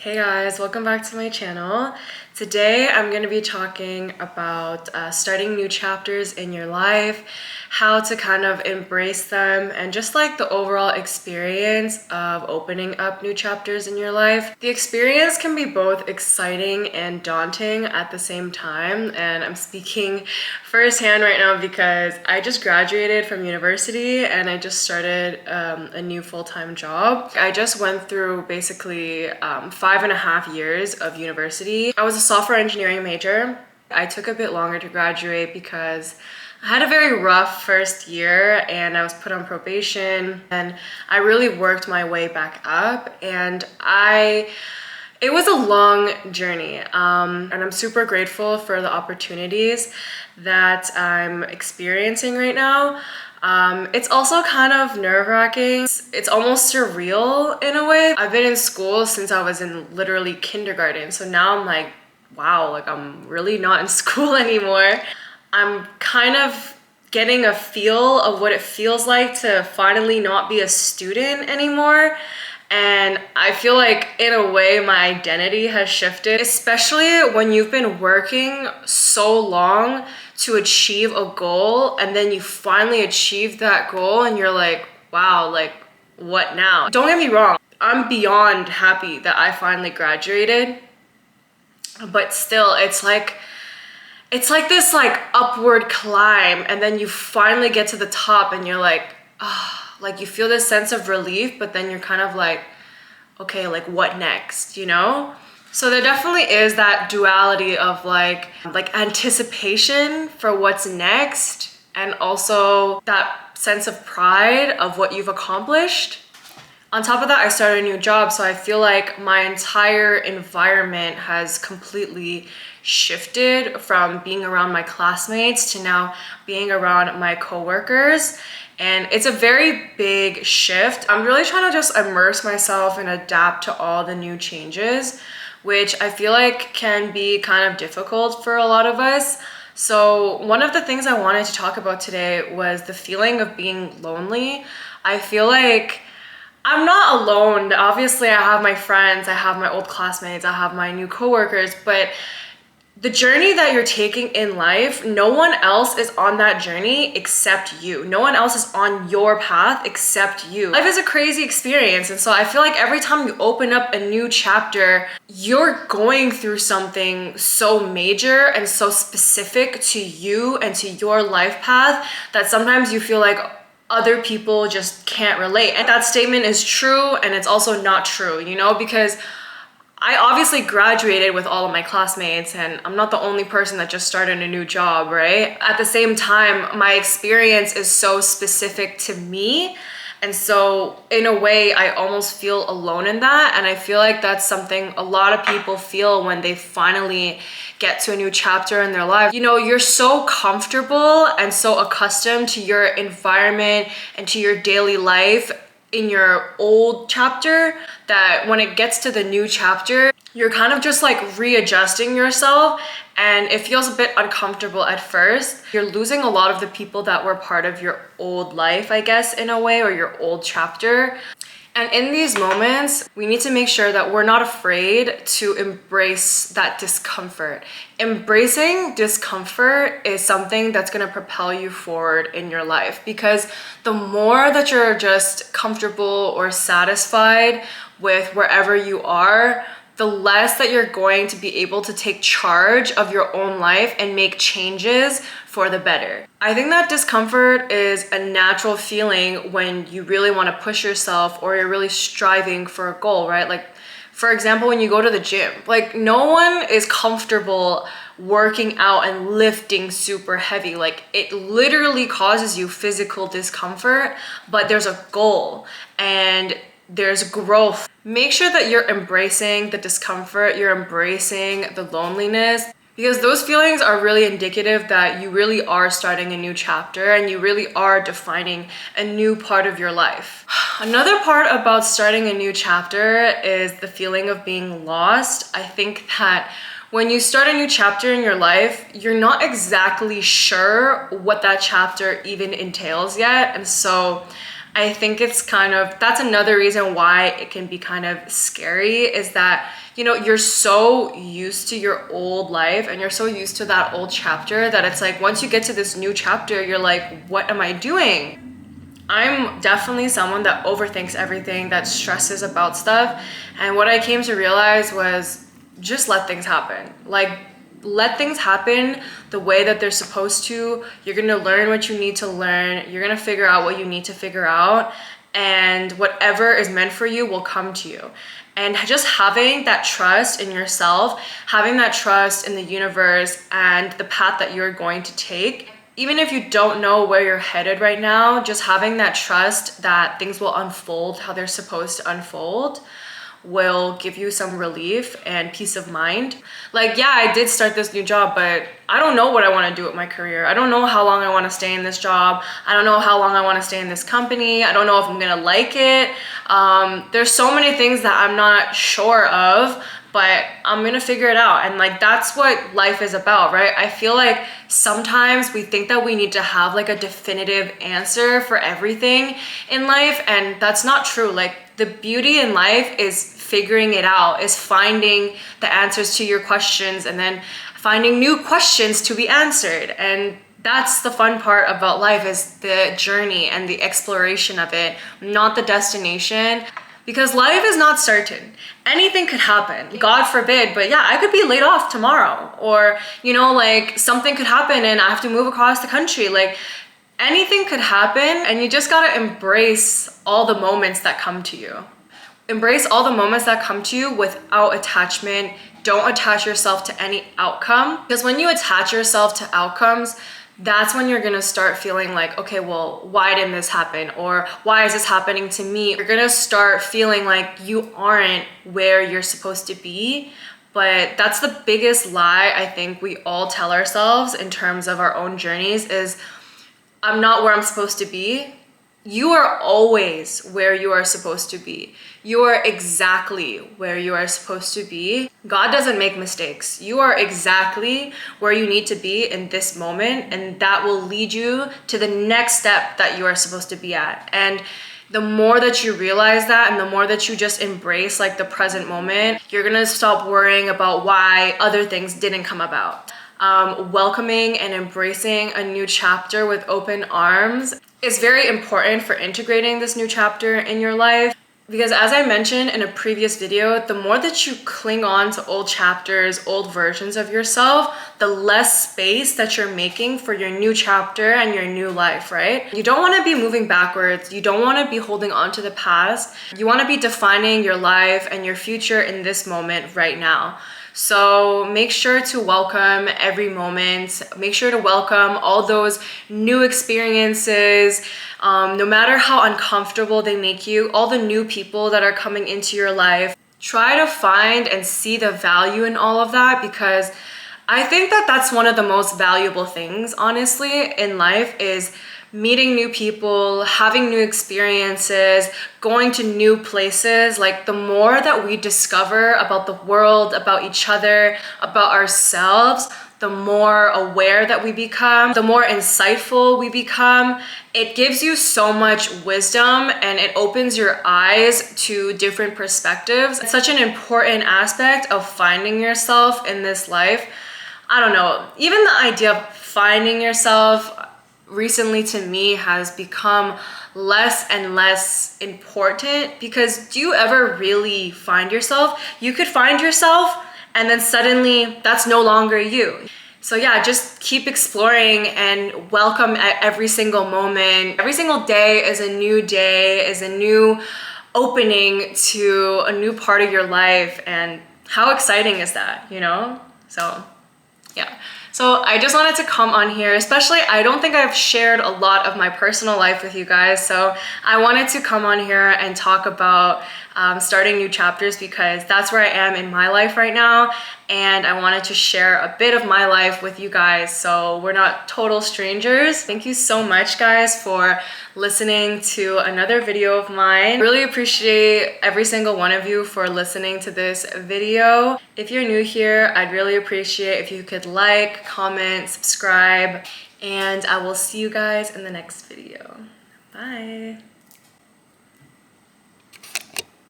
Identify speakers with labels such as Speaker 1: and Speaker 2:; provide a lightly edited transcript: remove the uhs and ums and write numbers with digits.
Speaker 1: Hey guys, welcome back to my channel. Today I'm going to be talking about starting new chapters in your life, how to kind of embrace them, and just like the overall experience of opening up new chapters in your life. The experience can be both exciting and daunting at the same time, and I'm speaking firsthand right now because I just graduated from university and I just started a new full-time job. I just went through basically 5.5 years of university. I was a software engineering major. I took a bit longer to graduate because I had a very rough first year and I was put on probation, and I really worked my way back up, and it was a long journey, and I'm super grateful for the opportunities that I'm experiencing right now. It's also kind of nerve-wracking. It's almost surreal in a way. I've been in school since I was in literally kindergarten, so now I'm like, wow, like I'm really not in school anymore. I'm kind of getting a feel of what it feels like to finally not be a student anymore. And I feel like in a way my identity has shifted, especially when you've been working so long to achieve a goal and then you finally achieve that goal and you're like, wow, like what now? Don't get me wrong, I'm beyond happy that I finally graduated, but still it's like this like upward climb, and then you finally get to the top and you're like, ah, like you feel this sense of relief, but then you're kind of like, okay, like what next, you know? So there definitely is that duality of like anticipation for what's next, and also that sense of pride of what you've accomplished. On top of that, I started a new job, so I feel like my entire environment has completely shifted from being around my classmates to now being around my coworkers. And it's a very big shift. I'm really trying to just immerse myself and adapt to all the new changes, which I feel like can be kind of difficult for a lot of us. So one of the things I wanted to talk about today was the feeling of being lonely. I feel like I'm not alone. Obviously, I have my friends, I have my old classmates, I have my new coworkers, but the journey that you're taking in life, no one else is on that journey except you. No one else is on your path except you. Life is a crazy experience, and so I feel like every time you open up a new chapter, you're going through something so major and so specific to you and to your life path that sometimes you feel like other people just can't relate. And that statement is true, and it's also not true, you know, because I obviously graduated with all of my classmates, and I'm not the only person that just started a new job, right? At the same time, my experience is so specific to me. And so in a way, I almost feel alone in that. And I feel like that's something a lot of people feel when they finally get to a new chapter in their life. You know, you're so comfortable and so accustomed to your environment and to your daily life in your old chapter that when it gets to the new chapter, you're kind of just like readjusting yourself, and it feels a bit uncomfortable at first. You're losing a lot of the people that were part of your old life, I guess, in a way, or your old chapter. And in these moments, we need to make sure that we're not afraid to embrace that discomfort. Embracing discomfort is something that's gonna propel you forward in your life, because the more that you're just comfortable or satisfied with wherever you are, the less that you're going to be able to take charge of your own life and make changes for the better. I think that discomfort is a natural feeling when you really want to push yourself or you're really striving for a goal, right? Like, for example, when you go to the gym, like no one is comfortable working out and lifting super heavy. Like it literally causes you physical discomfort, but there's a goal and there's growth. Make sure that you're embracing the discomfort, you're embracing the loneliness, because those feelings are really indicative that you really are starting a new chapter and you really are defining a new part of your life. Another part about starting a new chapter is the feeling of being lost. I think that when you start a new chapter in your life, you're not exactly sure what that chapter even entails yet. And so I think it's that's another reason why it can be kind of scary, is that, you know, you're so used to your old life and you're so used to that old chapter that it's like once you get to this new chapter, you're like, what am I doing? I'm definitely someone that overthinks everything, that stresses about stuff. And what I came to realize was just let things happen. Like, let things happen the way that they're supposed to. You're gonna learn what you need to learn. You're gonna figure out what you need to figure out. And whatever is meant for you will come to you. And just having that trust in yourself, having that trust in the universe and the path that you're going to take, even if you don't know where you're headed right now, just having that trust that things will unfold how they're supposed to unfold will give you some relief and peace of mind. Like, yeah, I did start this new job, but I don't know what I want to do with my career. I don't know how long I want to stay in this job. I don't know how long I want to stay in this company. I don't know if I'm gonna like it. There's so many things that I'm not sure of, but I'm gonna figure it out. And like, that's what life is about, right? I feel like sometimes we think that we need to have like a definitive answer for everything in life, and that's not true. Like, the beauty in life is figuring it out, is finding the answers to your questions and then finding new questions to be answered. And that's the fun part about life, is the journey and the exploration of it, not the destination. Because life is not certain. Anything could happen, God forbid, but yeah, I could be laid off tomorrow, or, you know, like something could happen and I have to move across the country. Like, anything could happen, and you just gotta embrace all the moments that come to you. Embrace all the moments that come to you without attachment. Don't attach yourself to any outcome, because when you attach yourself to outcomes, that's when you're gonna start feeling like, okay, well, why didn't this happen? Or why is this happening to me? You're gonna start feeling like you aren't where you're supposed to be. But that's the biggest lie I think we all tell ourselves in terms of our own journeys, is I'm not where I'm supposed to be. You are always where you are supposed to be. You are exactly where you are supposed to be. God doesn't make mistakes. You are exactly where you need to be in this moment, and that will lead you to the next step that you are supposed to be at. And the more that you realize that, and the more that you just embrace like the present moment, you're gonna stop worrying about why other things didn't come about. Welcoming and embracing a new chapter with open arms is very important for integrating this new chapter in your life. Because as I mentioned in a previous video, the more that you cling on to old chapters, old versions of yourself, the less space that you're making for your new chapter and your new life, right? You don't want to be moving backwards. You don't want to be holding on to the past. You want to be defining your life and your future in this moment right now. So make sure to welcome every moment. Make sure to welcome all those new experiences, no matter how uncomfortable they make you, all the new people that are coming into your life. Try to find and see the value in all of that, because I think that that's one of the most valuable things, honestly, in life, is meeting new people, having new experiences, going to new places. Like, the more that we discover about the world, about each other, about ourselves, the more aware that we become, the more insightful we become. It gives you so much wisdom, and it opens your eyes to different perspectives. It's such an important aspect of finding yourself in this life. I don't know, even the idea of finding yourself recently to me has become less and less important, because do you ever really find yourself? You could find yourself and then suddenly that's no longer you. So yeah, just keep exploring and welcome at every single moment. Every single day is a new day, is a new opening to a new part of your life. And how exciting is that, you know? So yeah. So I just wanted to come on here, especially I don't think I've shared a lot of my personal life with you guys. So I wanted to come on here and talk about starting new chapters, because that's where I am in my life right now. And I wanted to share a bit of my life with you guys, so we're not total strangers. Thank you so much, guys, for listening to another video of mine. Really appreciate every single one of you for listening to this video. If you're new here, I'd really appreciate if you could like, comment, subscribe, and I will see you guys in the next video. Bye.